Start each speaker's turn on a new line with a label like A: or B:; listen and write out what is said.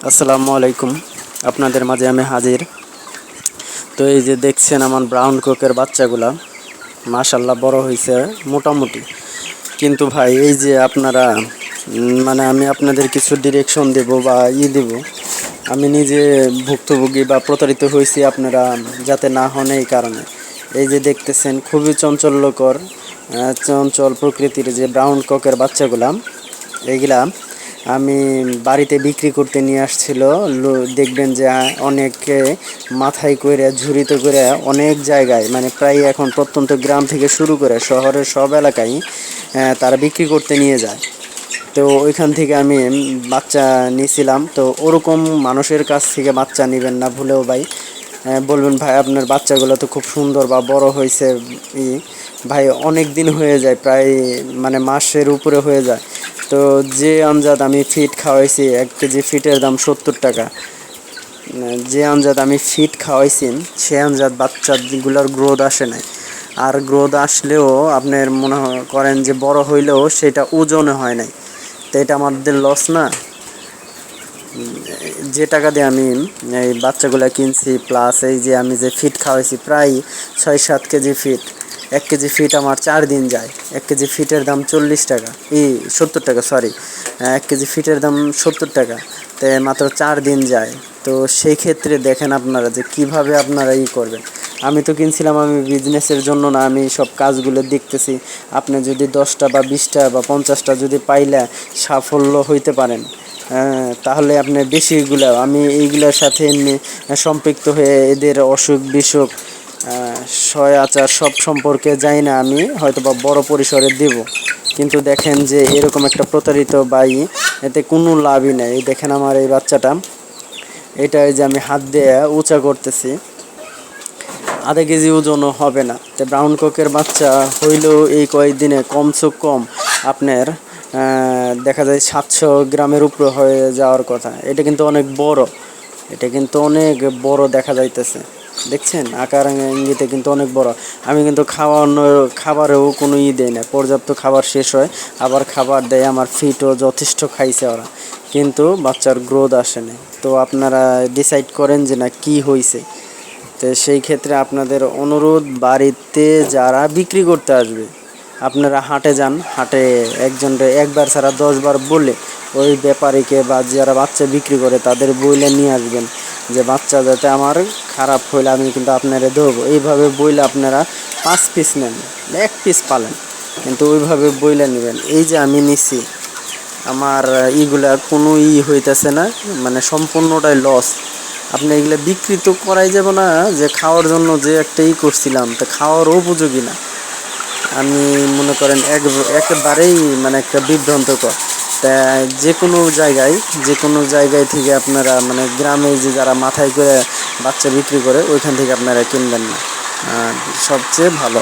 A: আসসালামু আলাইকুম। আপনাদের মাঝে আমি হাজির। তো এই যে দেখছেন আমার ব্রাউন কোকের বাচ্চাগুলা, মাশাল্লাহ বড় হয়েছে মোটামুটি। কিন্তু ভাই এই যে আপনারা মানে আমি আপনাদের কিছু ডিরেকশন দেব বা দেব, আমি নিজে ভুক্তভোগী বা প্রতারিত হয়েছি, আপনারা যাতে না হন এই কারণে। এই যে দেখতেছেন খুবই চঞ্চল প্রকৃতির যে ব্রাউন ককের বাচ্চাগুলা, এইগুলা আমি বাড়িতে বিক্রি করতে নিয়ে আসছিল। দেখবেন যে অনেকে মাথায় করে ঝুড়িতে করে অনেক জায়গায়, মানে প্রায় এখন প্রত্যন্ত গ্রাম থেকে শুরু করে শহরের সব এলাকায় তারা বিক্রি করতে নিয়ে যায়। তো ওইখান থেকে আমি বাচ্চা নিয়েছিলাম। তো ওরকম মানুষের কাছ থেকে বাচ্চা নেবেন না ভুলেও ভাই। বলবেন ভাই আপনার বাচ্চাগুলো তো খুব সুন্দর বা বড় হয়েছে। ই ভাই অনেক দিন হয়ে যায়, প্রায় মানে মাসের উপরে হয়ে যায়। তো যে আমজাদ আমি ফিট খাওয়াইছি, 1 কেজি ফিটের দাম 70 টাকা। যে আমজাদ আমি ফিট খাওয়াইছি সে আমজাদ বাচ্চাগুলোর গ্রোথ আসে নাই। আর গ্রোথ আসলেও আপনার মনে করেন যে বড় হইলেও সেটা ওজনে হয় নাই। তো এটা আমাদের লস না? যে টাকা দিয়ে আমি এই বাচ্চাগুলো কিনছি, প্লাস এই যে আমি যে ফিট খাওয়াইছি প্রায় 6-7 কেজি ফিট, 1 কেজি ফিট আমার 4 দিন যায়। 1 কেজি ফিটের দাম 40 টাকা, 70 টাকা, সরি। 1 কেজি ফিটের দাম 70 টাকা, তো মাত্র 4 দিন যায়। তো সেই ক্ষেত্রে দেখেন আপনারা যে কিভাবে আপনারা করবেন। আমি তো কিনছিলাম আমি বিজনেসের জন্য না, আমি সব কাজগুলো দেখতেছি। আপনি যদি 10টা বা 20টা বা 50টা যদি পাইলে সাফল্য হইতে পারেন, তাহলে আপনি বেশিগুলো, আমি এইগুলোর সাথে সম্পৃক্ত হয়ে এদের অসুখ বিসুখ সয় আচার সব সম্পর্কে জানি না, আমি হয়তো বা বড় পরিসরে দেব। কিন্তু দেখেন যে এরকম একটা প্রতারিত বাই, এতে কোনো লাভই নেই। এই দেখেন আমার এই বাচ্চাটা, এটা এই যে আমি হাত দিয়ে উঁচা করতেছি, আধা কেজি ওজনও হবে না। তো ব্রাউন কোকের বাচ্চা হইলেও এই কয়েকদিনে কমসে কম আপনার দেখা যায় 700 গ্রামের উপরে হয়ে যাওয়ার কথা। এটা কিন্তু অনেক বড়, এটা কিন্তু অনেক বড় দেখা যাইতেছে। দেখছেন আকার ইঙ্গিতে কিন্তু অনেক বড়। আমি কিন্তু খাবারেও কোনো দেই না, পর্যাপ্ত খাবার শেষ হয় আবার খাবার দেয়। আমার ফিটও যথেষ্ট খাইছে ওরা, কিন্তু বাচ্চার গ্রোথ আসে না। তো আপনারা ডিসাইড করেন যে না কি হয়েছে। তো সেই ক্ষেত্রে আপনাদের অনুরোধ, বাড়িতে যারা বিক্রি করতে আসবে আপনারা হাটে যান, হাটে একজনকে একবার ছাড়া 10বার বলে ওই ব্যাপারীকে বা যারা বাচ্চা বিক্রি করে তাদের বইলে নিয়ে আসবেন যে বাচ্চা যাতে আমার খারাপ হইলে আমি কিন্তু আপনারা দেবো। এইভাবে বইলে আপনারা 5 পিস নেন, 1 পিস পালেন, কিন্তু ওইভাবে বইলে নেবেন। এই যে আমি নিছি, আমার ইগুলা কোনো হইতেছে না, মানে সম্পূর্ণটাই লস। আপনি এগুলো বিক্রি তো করাই যাব না, যে খাওয়ার জন্য যে একটা করছিলাম তা খাওয়ারও উপযোগী না। আমি মনে করেন একেবারেই মানে একটা বিভ্রান্তকর। তা যে কোনো জায়গায় থেকে আপনারা মানে গ্রামে যে যারা মাথায় করে বাচ্চা বিক্রি করে ওইখান থেকে আপনারা কিনবেন না, সবচেয়ে ভালো।